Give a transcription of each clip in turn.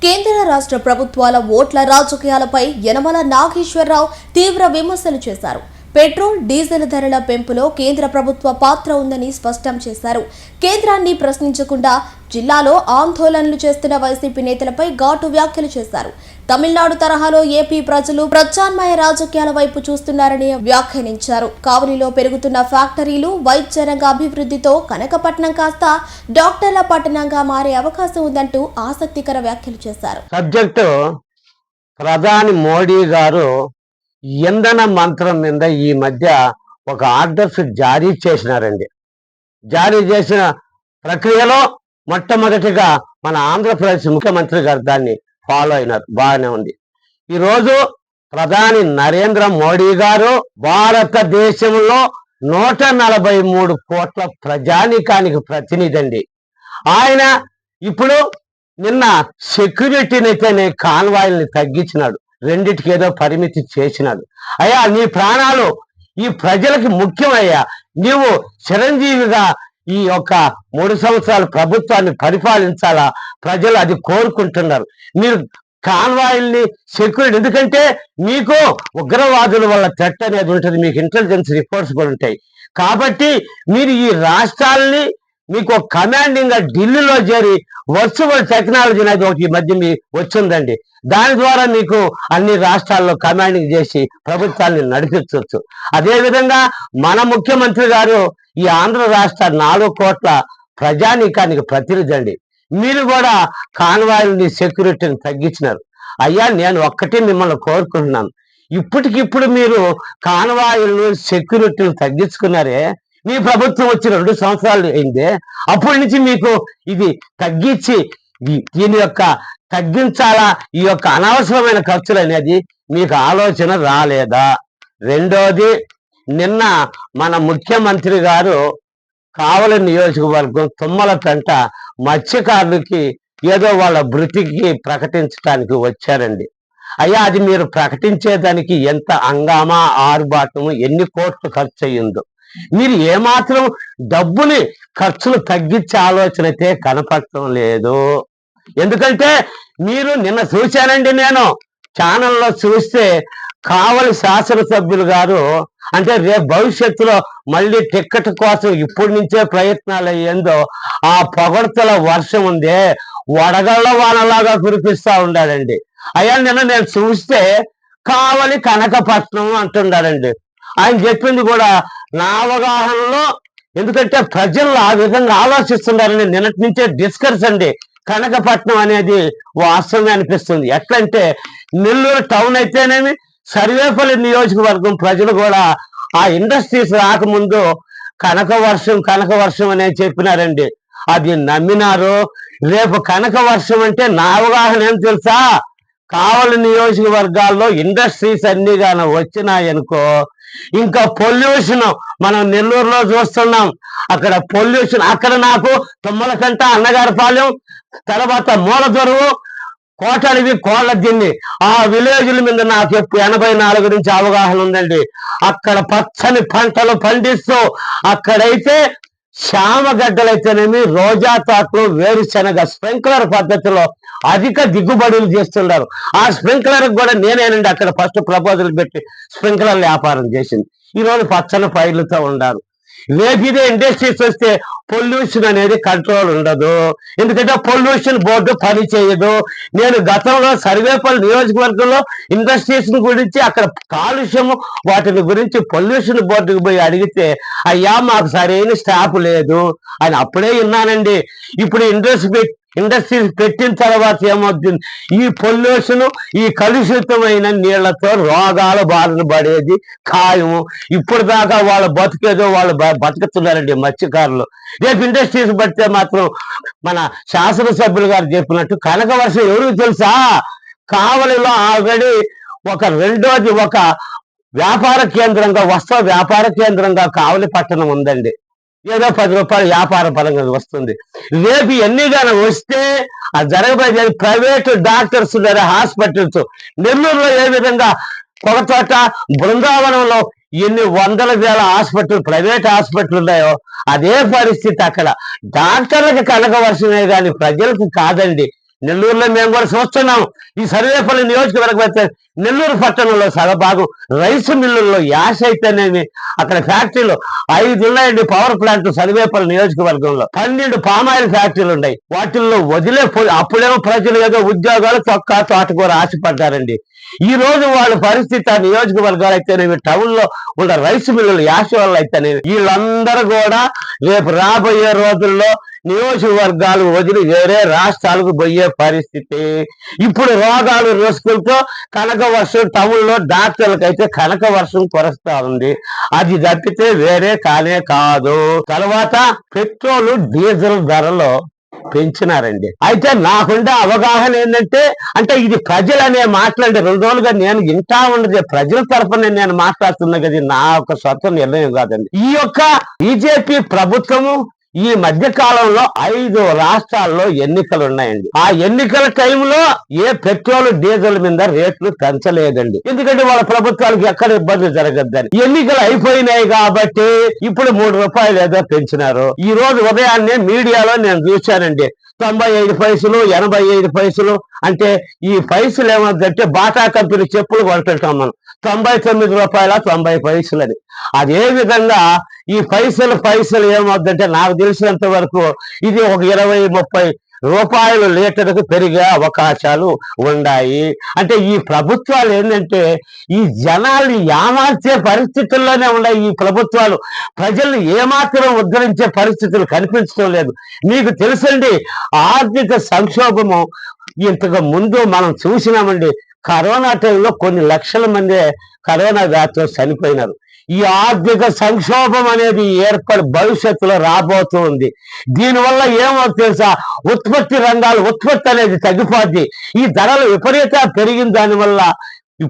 కేంద్ర రాష్ట్ర ప్రభుత్వాల ఓట్ల రాజకీయాలపై యనమల నాగేశ్వరరావు తీవ్ర విమర్శలు చేశారు. పెట్రోల్, డీజిల్ ధరల పెంపులో కేంద్ర ప్రభుత్వ పాత్ర ఉందని స్పష్టం చేశారు. కేంద్రాన్ని ప్రశ్నించకుండా జిల్లాలో ఆందోళనలు చేస్తున్న వైసీపీ నేతలపై ఘాటు వ్యాఖ్యలు చేశారు. తమిళనాడు తరహాలో ఏపీ ప్రజలు ప్రత్యామ్నాయ రాజకీయాల వైపు చూస్తున్నారని వ్యాఖ్యానించారు. కావలిలో పెరుగుతున్న ఫ్యాక్టరీలు, వైద్య రంగ అభివృద్ధితో కనకపట్నం కాస్త డాక్టర్ల పట్టణంగా మారే అవకాశం ఉందంటూ ఆసక్తికర వ్యాఖ్యలు చేశారు. సబ్జెక్టు ప్రధాని మోడీ గారు ఇంధన మంత్రం మీద ఈ మధ్య ఒక ఆర్డర్స్ జారీ చేసినారండి. జారీ చేసిన ప్రక్రియలో మొట్టమొదటిగా మన ఆంధ్రప్రదేశ్ ముఖ్యమంత్రి గారు దాన్ని ఫాలో అయినారు. బాగానే ఉంది. ఈరోజు ప్రధాని నరేంద్ర మోడీ గారు భారతదేశంలో 143 కోట్ల ప్రజానీకానికి ప్రతినిధి అండి. ఆయన ఇప్పుడు నిన్న సెక్యూరిటీని అయితేనే కాన్వాయిల్ని తగ్గించినాడు, రెండిటికి ఏదో పరిమితి చేసినాడు. అయ్యా, నీ ప్రాణాలు ఈ ప్రజలకి ముఖ్యమయ్యా. నీవు చిరంజీవిగా ఈ యొక్క 3 సంవత్సరాలు ప్రభుత్వాన్ని పరిపాలించాలా, ప్రజలు అది కోరుకుంటున్నారు. మీరు కాన్వాయిల్ని సెక్యూరిటీ, ఎందుకంటే మీకు ఉగ్రవాదుల వల్ల థ్రెట్ అనేది ఉంటుంది, మీకు ఇంటెలిజెన్స్ రిపోర్ట్స్ కూడా ఉంటాయి. కాబట్టి మీరు ఈ రాష్ట్రాలని మీకు ఒక కమాండింగ్ గా ఢిల్లీలో చేరి వర్చువల్ టెక్నాలజీ అనేది ఒకటి ఈ మధ్య మీ వచ్చిందండి. దాని ద్వారా మీకు అన్ని రాష్ట్రాల్లో కమాండింగ్ చేసి ప్రభుత్వాన్ని నడిపించవచ్చు. అదేవిధంగా మన ముఖ్యమంత్రి గారు ఈ ఆంధ్ర రాష్ట్ర 4 కోట్ల ప్రజానీకానికి ప్రతినిధి అండి. మీరు కూడా కాన్వాయిల్ని సెక్యూరిటీని తగ్గించినారు. అయ్యా, నేను ఒక్కటే మిమ్మల్ని కోరుకుంటున్నాను, ఇప్పటికిప్పుడు మీరు కాన్వాయిల్ని సెక్యూరిటీని తగ్గించుకున్నారే, మీ ప్రభుత్వం వచ్చి 2 సంవత్సరాలు అయిందే, అప్పటి నుంచి మీకు ఇది తగ్గించి దీని యొక్క తగ్గించాలా, ఈ యొక్క అనవసరమైన ఖర్చులు అనేది మీకు ఆలోచన రాలేదా? రెండోది, నిన్న మన ముఖ్యమంత్రి గారు కావలి నియోజకవర్గం తుమ్మలపెంట మత్స్యకారులకి ఏదో వాళ్ళ భృతికి ప్రకటించడానికి వచ్చారండి. అయ్యా, అది మీరు ప్రకటించేదానికి ఎంత హంగామా, ఆర్భాటము, ఎన్ని కోట్లు ఖర్చు అయ్యిందో. మీరు ఏమాత్రం డబ్బుని ఖర్చులు తగ్గించే ఆలోచన అయితే కనపడటం లేదు. ఎందుకంటే మీరు నిన్న చూశానండి, నేను ఛానల్లో చూస్తే కావలి శాసనసభ్యులు గారు అంటే రేపు భవిష్యత్తులో మళ్ళీ టిక్కెట్ కోసం ఇప్పటి నుంచే ప్రయత్నాలు అయ్యేందో ఆ పొగడ్తల వర్షం ఉందే వడగళ్ళ వానలాగా కురిపిస్తా ఉండాలండి. అయ్యా, నిన్న నేను చూస్తే కావలి కనకపట్నం అంటున్నాడండి. ఆయన చెప్పింది కూడా నా అవగాహనలో, ఎందుకంటే ప్రజలు ఆ విధంగా ఆలోచిస్తున్నారని నిన్నటి నుంచే డిస్కస్ అండి. కనకపట్నం అనేది వాస్తవమే అనిపిస్తుంది. ఎట్లంటే నెల్లూరు టౌన్ అయితేనేమి, సర్వేపల్లి నియోజకవర్గం ప్రజలు కూడా ఆ ఇండస్ట్రీస్ రాకముందు కనకవర్షం అనే చెప్పినారండి. అది నమ్మినారు. రేపు కనకవర్షం అంటే నా అవగాహన ఏం తెలుసా, కావలి నియోజకవర్గాల్లో ఇండస్ట్రీస్ అన్ని గాన వచ్చినాయనుకో, ఇంకా పొల్యూషన్ మనం నెల్లూరులో చూస్తున్నాం. అక్కడ పొల్యూషన్, అక్కడ నాకు తుమ్మలకంట, అన్నగారిపాలెం, తర్వాత మూలదొరువు, కోటలివి, కోళ్ళదిన్ని, ఆ విలేజ్ల మీద నాకు 84 నుంచి అవగాహన ఉందండి. అక్కడ పచ్చని పంటలు పండిస్తూ, అక్కడైతే శామగడ్డలైతేనేమి, రోజా తాట్లు, వేరుశనగ స్ప్రింక్లర్ పద్ధతిలో అధిక దిగుబడులు చేస్తున్నారు. ఆ స్ప్రింక్లర్ కూడా నేనేనండి అక్కడ ఫస్ట్ ప్రపోజల్ పెట్టి స్ప్రింక్లర్ వ్యాపారం చేసింది. ఈరోజు పచ్చని పైర్లతో ఉన్నారు. రేపు ఇదే ఇండస్ట్రీస్ వస్తే పొల్యూషన్ అనేది కంట్రోల్ ఉండదు, ఎందుకంటే పొల్యూషన్ బోర్డు పని చేయదు. నేను గతంలో సర్వేపల్లి నియోజకవర్గంలో ఇండస్ట్రీస్ గురించి, అక్కడ కాలుష్యము, వాటిని గురించి పొల్యూషన్ బోర్డుకి పోయి అడిగితే, అయ్యా మాకు సరైన స్టాఫ్ లేదు అని అప్పుడే విన్నానండి. ఇప్పుడు ఇండస్ట్రీస్ పెట్టిన తర్వాత ఏమవుతుంది, ఈ పొల్యూషన్, ఈ కలుషితమైన నీళ్లతో రోగాల బారిన పడేది ఖాయము. ఇప్పుడు దాకా వాళ్ళు బతికేదో వాళ్ళు బతుకుతున్నారండి మత్స్యకారులు. రేపు ఇండస్ట్రీస్ పడితే మాత్రం మన శాసనసభ్యులు గారు చెప్పినట్టు కనకవర్షం ఎవరికి తెలుసా, కావలిలో ఆల్రెడీ రెండోది ఒక వ్యాపార కేంద్రంగా, వస్త్ర వ్యాపార కేంద్రంగా కావలి పట్టణం ఉందండి. ఏదో 10 రూపాయలు వ్యాపార పరంగా వస్తుంది. రేపు ఎన్నిగానే వస్తే అది జరగబోయేది. ప్రైవేటు డాక్టర్స్ ఉన్నారు, హాస్పిటల్స్ నెల్లూరులో ఏ విధంగా కొగతోట, బృందావనంలో ఎన్ని వందల వేల హాస్పిటల్, ప్రైవేట్ హాస్పిటల్ ఉన్నాయో అదే పరిస్థితి అక్కడ. డాక్టర్లకు కనకవర్షమే కానీ ప్రజలకు కాదండి. నెల్లూరులో మేము కూడా చూస్తున్నాం. ఈ సర్వేపల్లి నియోజకవర్గం అయితే నెల్లూరు పట్టణంలో సగభాగం రైసు మిల్లుల్లో యాస అయితేనేమి, అక్కడ ఫ్యాక్టరీలు 5 ఉన్నాయండి. పవర్ ప్లాంట్ సర్వేపల్లి నియోజకవర్గంలో 12 పామాయిల్ ఫ్యాక్టరీలు ఉన్నాయి. వాటిల్లో అప్పుడేమో ప్రజలు ఏదో ఉద్యోగాలు తొక్క తోటకూర ఆశపడ్డారండి. ఈ రోజు వాళ్ళ పరిస్థితి ఆ నియోజకవర్గాలు అయితేనేమి, టౌన్ లో ఉన్న రైసు మిల్లులు యాస వల్ల అయితేనేమి, వీళ్ళందరూ కూడా రేపు రాబోయే రోజుల్లో నియోజకవర్గాలు వదిలి వేరే రాష్ట్రాలకు పోయే పరిస్థితి. ఇప్పుడు రోగాలు రుసుకులతో కనక వర్షం టౌన్ లో డాక్టర్లకైతే కనక వర్షం కురుస్తా ఉంది. అది తప్పితే వేరే కానే కాదు. తర్వాత పెట్రోల్ డీజిల్ ధరలు పెంచినారండి. అయితే నాకుండే అవగాహన ఏంటంటే, అంటే ఇది ప్రజలనే మాట్లాడే 2 రోజులుగా నేను ఇంటా ఉన్నది ప్రజల తరఫున నేను మాట్లాడుతున్నా కదా, నా యొక్క స్వతంత్ర నిర్ణయం కాదండి. ఈ యొక్క బీజేపీ ప్రభుత్వము ఈ మధ్య కాలంలో 5 రాష్ట్రాల్లో ఎన్నికలు ఉన్నాయండి. ఆ ఎన్నికల టైంలో ఏ పెట్రోల్ డీజిల్ మీద రేట్లు పెంచలేదండి. ఎందుకంటే వాళ్ళ ప్రభుత్వాలకు ఎక్కడ ఇబ్బంది జరగద్దని. ఎన్నికలు అయిపోయినాయి కాబట్టి ఇప్పుడు 3 రూపాయలు ఏదో పెంచినారు. ఈ రోజు ఉదయాన్నే మీడియాలో నేను చూశానండి, 95 పైసలు 85 పైసలు. అంటే ఈ పైసలు ఏమవుతుందంటే బాటా కంపెనీ చెప్పులు కొనుక్కుంటాం మనం, 99 రూపాయల 90 పైసలని. అదే విధంగా ఈ పైసలు ఏమవుతుందంటే నాకు తెలిసినంత వరకు ఇది ఒక 20-30 రూపాయలు లీటర్కు పెరిగే అవకాశాలు ఉన్నాయి. అంటే ఈ ప్రభుత్వాలు ఏంటంటే ఈ జనాల్ని ఏమార్చే పరిస్థితుల్లోనే ఉన్నాయి. ఈ ప్రభుత్వాలు ప్రజల్ని ఏమాత్రం ఉద్ధరించే పరిస్థితులు కనిపించడం లేదు. మీకు తెలుసండి, ఆర్థిక సంక్షోభము ఇంతకు ముందు మనం చూసినామండి. కరోనా టైంలో కొన్ని లక్షల మంది కరోనా వ్యాధితో చనిపోయినారు. ఈ ఆర్థిక సంక్షోభం అనేది భవిష్యత్తులో రాబోతూ ఉంది. దీనివల్ల ఏమవుతుంది తెలుసా, ఉత్పత్తి అనేది తగ్గిపోద్ది. ఈ ధరలు విపరీత పెరిగిన దానివల్ల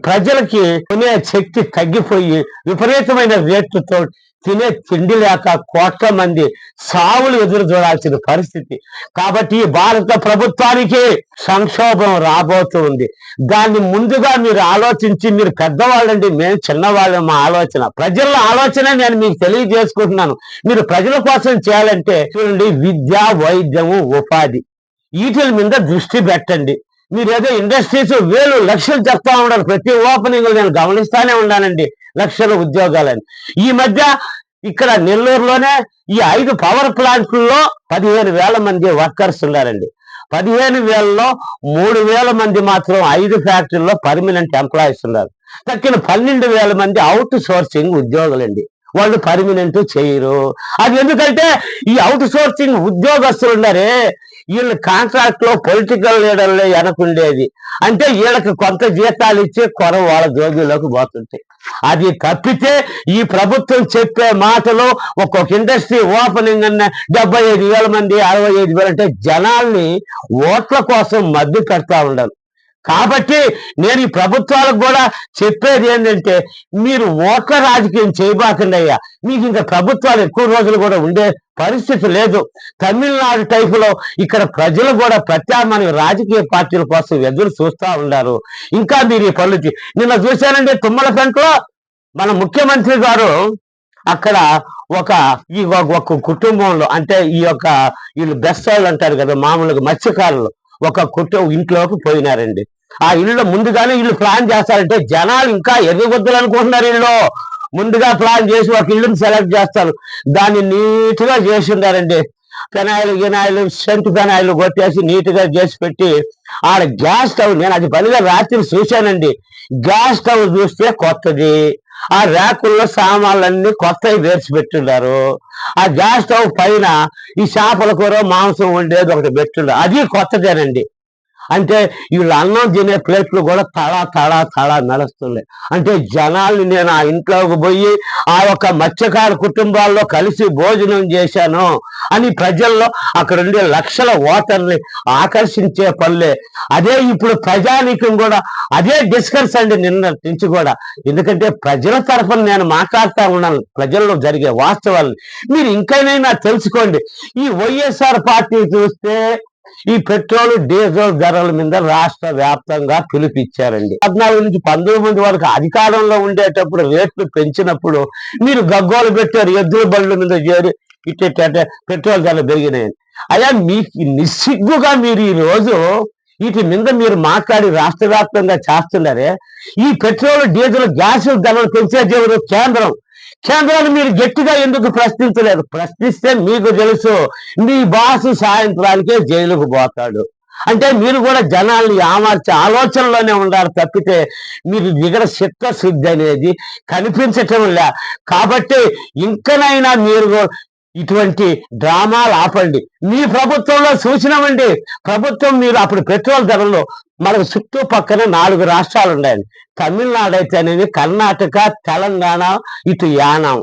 ప్రజలకి కొనే శక్తి తగ్గిపోయి విపరీతమైన రేట్లతో తినే తిండి లేక కోట్ల మంది సావులు ఎదురు చూడాల్సిన పరిస్థితి. కాబట్టి ఈ భారత ప్రభుత్వానికి సంక్షోభం రాబోతూ ఉంది. దాన్ని ముందుగా మీరు ఆలోచించి, మీరు పెద్దవాళ్ళండి, మేము చిన్నవాళ్ళం, మా ఆలోచన ప్రజల ఆలోచన నేను మీకు తెలియజేసుకుంటున్నాను. మీరు ప్రజల కోసం చేయాలంటే చూడండి, విద్య, వైద్యము, ఉపాధి వీటి మీద దృష్టి పెట్టండి. మీరు ఏదో ఇండస్ట్రీస్ లక్షలు చెప్తా ఉన్నారు. ప్రతి ఓపెనింగ్ నేను గమనిస్తానే ఉన్నానండి, లక్షల ఉద్యోగాలని. ఈ మధ్య ఇక్కడ నెల్లూరులోనే ఈ 5 పవర్ ప్లాంట్లలో 15,000 మంది వర్కర్స్ ఉన్నారండి. 15,000లో 3,000 మంది మాత్రం 5 ఫ్యాక్టరీల్లో పర్మనెంట్ ఎంప్లాయీస్ ఉన్నారు. తక్కిన 12,000 మంది అవుట్ సోర్సింగ్ ఉద్యోగులండి. వాళ్ళు పర్మనెంట్ చేయరు. అది ఎందుకంటే ఈ అవుట్ సోర్సింగ్ ఉద్యోగస్తులు ఉన్నారే, వీళ్ళ కాంట్రాక్ట్ లో పొలిటికల్ లీడర్లే వెనకుండేది. అంటే వీళ్ళకి కొంత జీతాలు ఇచ్చే వాళ్ళ జోబీలోకి పోతుంటాయి. అది తప్పితే ఈ ప్రభుత్వం చెప్పే మాటలు ఒక్కొక్క ఇండస్ట్రీ ఓపెనింగ్ అన్న 75,000 మంది 65,000 అంటే జనాల్ని ఓట్ల కోసం మద్దతు పెడతా ఉండాలి. కాబట్టి నేను ఈ ప్రభుత్వాలకు కూడా చెప్పేది ఏంటంటే, మీరు ఓట్ల రాజకీయం చేయబాకండి అయ్యా. మీకు ఇంకా ప్రభుత్వాలు ఎక్కువ రోజులు కూడా ఉండే పరిస్థితి లేదు. తమిళనాడు టైపులో ఇక్కడ ప్రజలు కూడా ప్రత్యామ్నాయ రాజకీయ పార్టీల కోసం ఎదురు చూస్తూ ఉన్నారు. ఇంకా మీరు ఈ పనులు నిన్న చూశానండి, తుమ్మలపెంటలో మన ముఖ్యమంత్రి గారు అక్కడ ఒక కుటుంబంలో, అంటే వీళ్ళు బెస్ట్ వాళ్ళు అంటారు కదా మామూలుగా మత్స్యకారులు, ఒక ఇంట్లోకి పోయినారండి. ఆ ఇల్లు ముందుగానే వీళ్ళు ప్లాన్ చేస్తారంటే జనాలు ఇంకా ఎర్రగొద్దులు అనుకుంటున్నారు. ఇల్లు ముందుగా ప్లాన్ చేసి ఒక ఇల్లుని సెలెక్ట్ చేస్తారు. దాన్ని నీట్ గా చేసి ఉన్నారండి. గినాయిలు సెంటు పెనాయిలు కొట్టేసి నీట్ గా చేసి పెట్టి ఆడ గ్యాస్ స్టవ్, నేను అది పనిగా రాత్రి చూశానండి. గ్యాస్ స్టవ్ చూస్తే కొత్తది, ఆ ర్యాకుల్లో సామాన్లన్నీ కొత్తవి వేర్చి పెట్టున్నారు. ఆ గ్యాస్ స్టవ్ పైన ఈ చేపల కూర మాంసం ఉండేది ఒకటి పెట్టున్నారు, అది కొత్తదేనండి. అంటే వీళ్ళు అన్నం తినే ప్లేట్లు కూడా తడా నడుస్తున్నాయి. అంటే జనాల్ని నేను ఆ ఇంట్లోకి పోయి ఆ యొక్క మత్స్యకార కుటుంబాల్లో కలిసి భోజనం చేశాను అని ప్రజల్లో అక్కడ ఉండే లక్షల ఓటర్ని ఆకర్షించే పనులే. అదే ఇప్పుడు ప్రజానీకం కూడా అదే డిస్కస్ అండి నిన్న నుంచి కూడా. ఎందుకంటే ప్రజల తరఫున నేను మాట్లాడుతూ ఉన్నాను, ప్రజల్లో జరిగే వాస్తవాలను మీరు ఇంకైనా తెలుసుకోండి. ఈ వైఎస్ఆర్ పార్టీ చూస్తే ఈ పెట్రోల్ డీజిల్ ధరల మీద రాష్ట్ర వ్యాప్తంగా పిలుపిచ్చారండి. 14 నుంచి 19 వరకు అధికారంలో ఉండేటప్పుడు రేట్లు పెంచినప్పుడు మీరు గగ్గోలు పెట్టారు, ఎద్దుల బండ్ల మీద చేరి ఇట్టే పెట్రోల్ ధరలు పెరిగినాయని. అయ్యా మీకు నిస్సిగ్గుగా మీరు ఈ రోజు వీటి మీద మీరు మాట్లాడి రాష్ట్ర వ్యాప్తంగా చేస్తున్నారే. ఈ పెట్రోల్ డీజిల్ గ్యాస్ ధరలు పెంచేది ఎవరు? కేంద్రాన్ని మీరు గట్టిగా ఎందుకు ప్రశ్నించలేదు? ప్రశ్నిస్తే మీకు తెలుసు మీ బాసు సాయంత్రానికే జైలుకు పోతాడు. అంటే మీరు కూడా జనాల్ని ఆమర్చే ఆలోచనలోనే ఉండాలి తప్పితే మీరు దిగడ చిత్తశుద్ధి అనేది కనిపించటం లే. కాబట్టి ఇంకనైనా మీరు ఇటువంటి డ్రామాలు ఆపండి. మీ ప్రభుత్వంలో చూసినామండి. ప్రభుత్వం మీరు అప్పుడు పెట్రోల్ ధరలు మనకు చుట్టుపక్కన 4 రాష్ట్రాలు ఉన్నాయండి. తమిళనాడు అయితేనేది, కర్ణాటక, తెలంగాణ, ఇటు యానాం.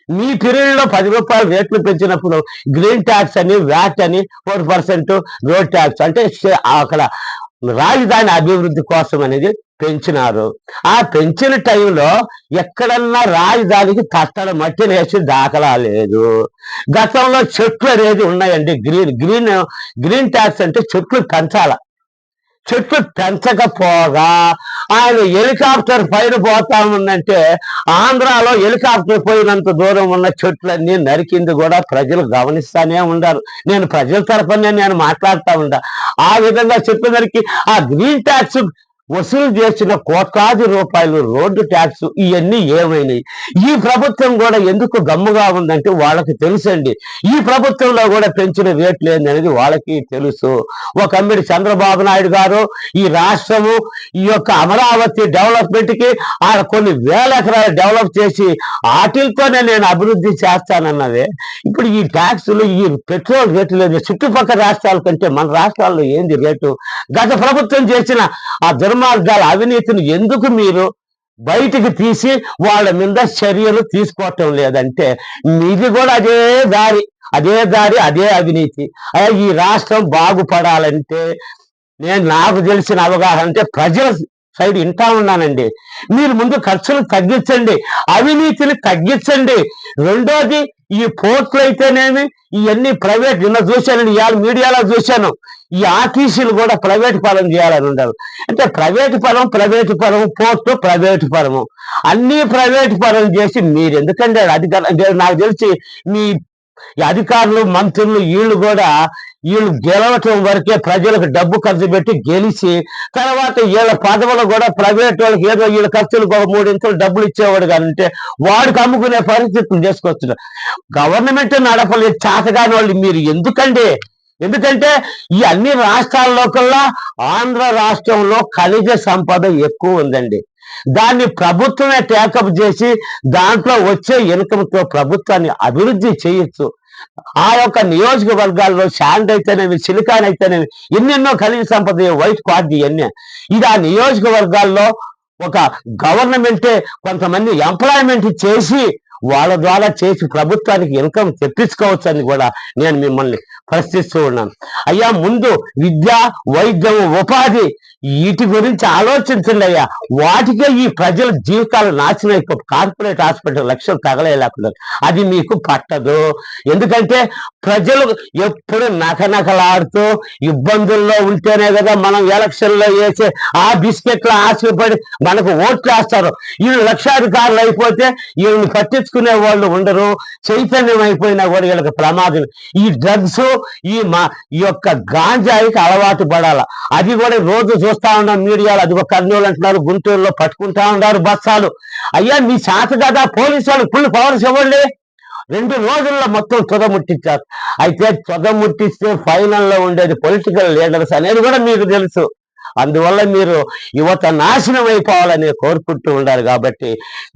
మీ పీరియడ్లో 10 రూపాయలు రేట్లు పెంచినప్పుడు గ్రీన్ ట్యాక్స్ అని, వ్యాట్ అని 4% రోడ్ ట్యాక్స్ అంటే అక్కడ రాజధాని అభివృద్ధి కోసం అనేది పెంచినారు. ఆ పెంచిన టైంలో ఎక్కడన్నా రాజధానికి తట్టడ మట్టిని వేసి దాఖలా లేదు. గతంలో చెట్లు అనేది ఉన్నాయండి. గ్రీన్ ట్యాక్స్ అంటే చెట్లు పెంచాల. చెట్లు పెంచకపోగా ఆయన హెలికాప్టర్ పైన పోతా ఉందంటే ఆంధ్రాలో హెలికాప్టర్ పోయినంత దూరం ఉన్న చెట్లన్నీ నరికింది కూడా ప్రజలు గమనిస్తానే ఉండారు. నేను ప్రజల తరఫున నేను మాట్లాడుతూ ఉంటా. ఆ విధంగా చెట్లు నరికి ఆ గ్రీన్ ట్యాక్స్ వసూలు చేసిన కోట్లాది రూపాయలు రోడ్డు ట్యాక్స్ ఇవన్నీ ఏమైనాయి? ఈ ప్రభుత్వం కూడా ఎందుకు గమ్ముగా ఉందంటే వాళ్ళకి తెలుసండి. ఈ ప్రభుత్వంలో కూడా పెంచిన రేట్లు ఏందనేది వాళ్ళకి తెలుసు. ఒక అమ్మిడి చంద్రబాబు నాయుడు గారు ఈ రాష్ట్రము ఈ యొక్క అమరావతి డెవలప్మెంట్ కి ఆయన కొన్ని వేల ఎకరాలు డెవలప్ చేసి వాటితోనే నేను అభివృద్ధి చేస్తానన్నదే. ఇప్పుడు ఈ ట్యాక్సులు, ఈ పెట్రోల్ రేట్లు లేదు. చుట్టుపక్కల రాష్ట్రాల కంటే మన రాష్ట్రాల్లో ఏంది రేటు? గత ప్రభుత్వం చేసిన ఆ దుర్మార్గాల అవినీతిని ఎందుకు మీరు బయటికి తీసి వాళ్ళ మీద చర్యలు తీసుకోవటం లేదంటే మీది కూడా అదే దారి అదే అవినీతి. ఈ రాష్ట్రం బాగుపడాలంటే నాకు తెలిసిన అవగాహన అంటే ప్రజల సైడ్ వింటా ఉన్నానండి. మీరు ముందు ఖర్చులు తగ్గించండి, అవినీతిని తగ్గించండి. రెండోది ఈ పోర్టులు అయితేనేమి ఇవన్నీ ప్రైవేట్. నిన్న చూశాను, ఇవాళ మీడియాలో చూశాను, ఈ ఆర్టీసీలు కూడా ప్రైవేట్ పరం చేయాలని ఉండరు. అంటే ప్రైవేటు పరం, పోర్టు ప్రైవేటు పరము, అన్ని ప్రైవేటు పరం చేసి మీరు ఎందుకంటే అధికారులు నాకు తెలిసి మీ అధికారులు, మంత్రులు వీళ్ళు గెలవటం వరకే ప్రజలకు డబ్బు ఖర్చు పెట్టి గెలిచి తర్వాత వీళ్ళ పదవులు కూడా ప్రైవేట్ వాళ్ళకి ఏదో వీళ్ళ ఖర్చులకు ఒక 3 ఇంతలు డబ్బులు ఇచ్చేవాడు కానంటే వాడికి అమ్ముకునే పరిస్థితులు చేసుకొస్తున్నారు. గవర్నమెంట్ నడపలేదు చేతగాని వాళ్ళు మీరు ఎందుకంటే ఈ అన్ని రాష్ట్రాల్లో కల్లా ఆంధ్ర రాష్ట్రంలో ఖనిజ సంపద ఎక్కువ ఉందండి. దాన్ని ప్రభుత్వమే టేకప్ చేసి దాంట్లో వచ్చే ఇన్కంతో ప్రభుత్వాన్ని అభివృద్ధి చేయొచ్చు. ఆ యొక్క నియోజకవర్గాల్లో శాండ్ అయితేనేవి, సిలికాన్ అయితేనేవి, ఎన్నెన్నో ఖనిజ సంపద, వైట్ క్వార్డ్ ఇవన్నీ. ఇది ఆ నియోజకవర్గాల్లో ఒక గవర్నమెంటే కొంతమంది ఎంప్లాయ్మెంట్ చేసి వాళ్ళ ద్వారా చేసి ప్రభుత్వానికి ఇన్కమ్ తెప్పించుకోవచ్చు అని కూడా నేను మిమ్మల్ని ప్రశ్నిస్తూ ఉన్నాను. అయ్యా, ముందు విద్య, వైద్యం, ఉపాధి వీటి గురించి ఆలోచించండి అయ్యా. వాటికే ఈ ప్రజల జీవితాలు నాశనం అయిపో కార్పొరేట్ హాస్పిటల్ లక్షలు తగలేలేకుండా అది మీకు పట్టదు. ఎందుకంటే ప్రజలు ఎప్పుడు నకనకలాడుతూ ఇబ్బందుల్లో ఉంటేనే కదా మనం ఎలక్షన్లో వేసే ఆ బిస్కెట్లు ఆశపడి మనకు ఓట్లు వేస్తారు. వీళ్ళు లక్షాధికారులు అయిపోతే వీళ్ళని పట్టించుకునే వాళ్ళు ఉండరు. చైతన్యం అయిపోయినా కూడా వీళ్ళకి ప్రమాదం. ఈ డ్రగ్స్, ఈ యొక్క గాంజాయికి అలవాటు పడాల. అది కూడా రోజు చూస్తా ఉన్నాం మీడియాలో. అది ఒక కర్నూలు అంటున్నారు, గుంటూరులో పట్టుకుంటా ఉన్నారు బస్సాలు. అయ్యా, మీ శాత కదా పోలీసు వాళ్ళు ఫుల్ పవర్స్ ఇవ్వండి. 2 రోజుల్లో మొత్తం తుదముట్టించారు. అయితే తుదముట్టిస్తే ఫైనల్లో ఉండేది పొలిటికల్ లీడర్స్ అనేది కూడా మీకు తెలుసు. అందువల్ల మీరు యువత నాశనం అయిపోవాలని కోరుకుంటూ ఉండాలి. కాబట్టి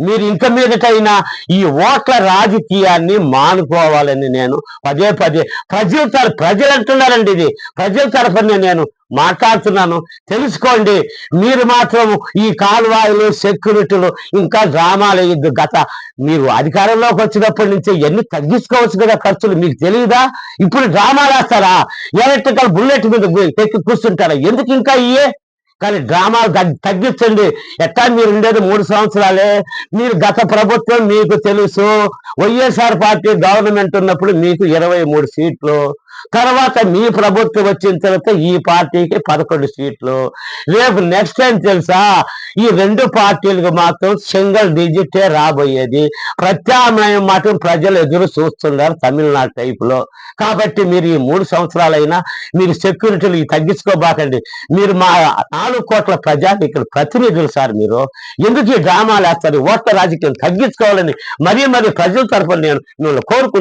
మీరు ఇంక మీదటైనా ఈ ఓట్ల రాజకీయాన్ని మానుకోవాలని నేను పదే ప్రజలు అంటున్నారండి. ఇది ప్రజల తరఫున నేను మాట్లాడుతున్నాను. తెలుసుకోండి. మీరు మాత్రం ఈ కాలువాయిలు, సెక్యూరిటీలు ఇంకా డ్రామాలు మీరు అధికారంలోకి వచ్చినప్పటి నుంచి ఎన్ని తగ్గించుకోవచ్చు కదా ఖర్చులు. మీకు తెలియదా? ఇప్పుడు డ్రామాలు వేస్తారా? ఎలక్ట్రికల్ బుల్లెట్ మీద తెక్కి కూర్చుంటారా? ఎందుకు ఇంకా కానీ డ్రామాలు తగ్గించండి. ఎట్లా మీరు ఉండేది 3 సంవత్సరాలే. మీరు గత ప్రభుత్వం మీకు తెలుసు. వైఎస్ఆర్ పార్టీ గవర్నమెంట్ ఉన్నప్పుడు మీకు 23 సీట్లు, తర్వాత మీ ప్రభుత్వం వచ్చిన తర్వాత ఈ పార్టీకి 11 సీట్లు. రేపు నెక్స్ట్ టైం తెలుసా, ఈ 2 పార్టీలకు మాత్రం సింగిల్ డిజిటే రాబోయేది. ప్రత్యామ్నాయం మాత్రం ప్రజలు ఎదురు చూస్తున్నారు తమిళనాడు టైపులో. కాబట్టి మీరు ఈ 3 సంవత్సరాలైనా మీరు సెక్యూరిటీలు తగ్గించుకోబాకండి. మీరు మా 4 కోట్ల ప్రజానికుల ప్రతినిధులు సార్. మీరు ఎందుకు ఈ డ్రామాలు వేస్తారు? ఓట్ల రాజకీయం తగ్గించుకోవాలని మరీ ప్రజల తరఫున నేను మిమ్మల్ని కోరుకుంటున్నాను.